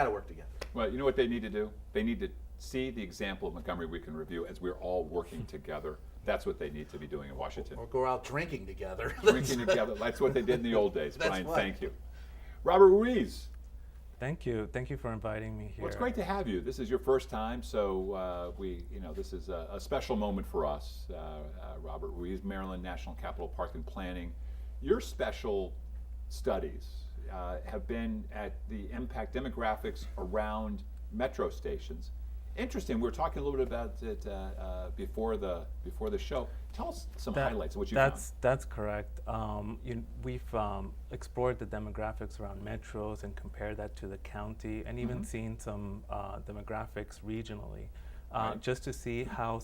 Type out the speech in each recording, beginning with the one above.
got to work together. Well, you know what they need to do? They need to see the example of Montgomery we can review as we're all working together. That's what they need to be doing in Washington. Or go out drinking together. Drinking together. That's what they did in the old days. That's Brian, right. thank you. Robert Ruiz. Thank you. Thank you for inviting me here. Well, it's great to have you. This is your first time, so this is a special moment for us. Robert Ruiz, Maryland National Capital Park and Planning. Your special studies have been at the impact demographics around metro stations. Interesting. We were talking a little bit about it before the show. Tell us some highlights of what you found. That's correct. We've explored the demographics around metros and compared that to the county, and even seen some demographics regionally, just to see how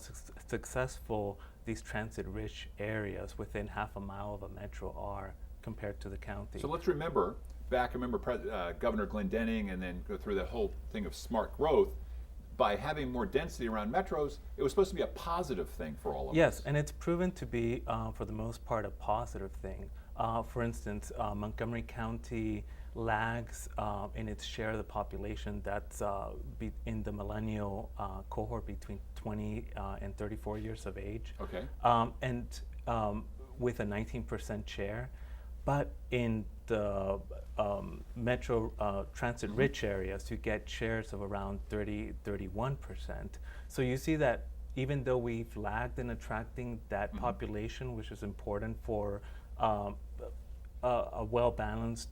successful these transit-rich areas within half a mile of a metro are compared to the county. So let's remember Governor Glendening, and then go through that whole thing of smart growth. By having more density around metros, it was supposed to be a positive thing for all of us. Yes, and it's proven to be, for the most part, a positive thing. For instance, Montgomery County lags in its share of the population that's in the millennial cohort between 20 and 34 years of age. Okay. And with a 19% share. But in the metro transit-rich areas, you get shares of around 31%. So you see that even though we've lagged in attracting that population, which is important for a well-balanced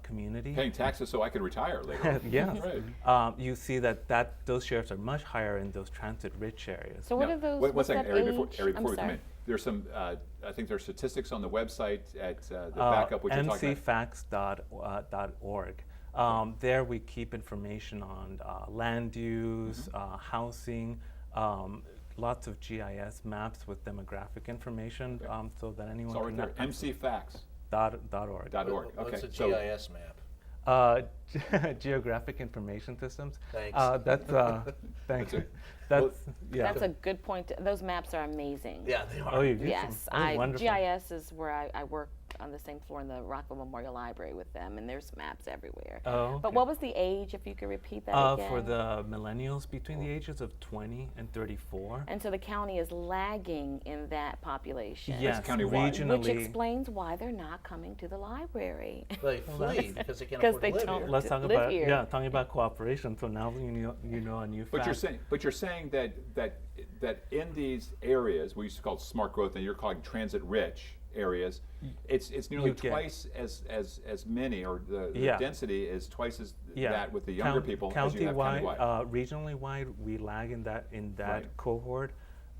community. Paying taxes so I can retire later. Yes. Right. You see that those shares are much higher in those transit-rich areas. So what are those? One what's second, that Ari, before age? we come in. There's some, I think there's statistics on the website at the backup, which you're talking about. MCFACTS.org. There we keep information on land use, housing, lots of GIS maps with demographic information, so that anyone It's all right can. there. MCFACTS.org. What's Okay. a So GIS map? Geographic Information Systems. Thanks. Thank you. That's That's a good point. Those maps are amazing. Yeah, they are. Oh, you do? Yes, Wonderful. GIS is where I work on the same floor in the Rockville Memorial Library with them, and there's maps everywhere. Oh, But okay. what was the age, if you could repeat that again? For the millennials between the ages of 20 and 34. And so the county is lagging in that population. Yes, countywide. regionally. Which explains why they're not coming to the library. They flee because they can't 'Cause afford they to live don't. here. Let's talk live about here. talking about cooperation. So now you know a new fact. But you're saying that in these areas we used to call smart growth, and you're calling transit-rich areas, it's nearly twice as many, or the density is twice as that with the younger people as you have countywide. Regionally wide, we lag in that cohort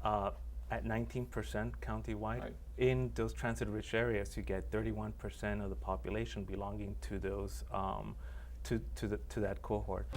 at 19% countywide. Right. In those transit-rich areas, you get 31% of the population belonging to those to that cohort.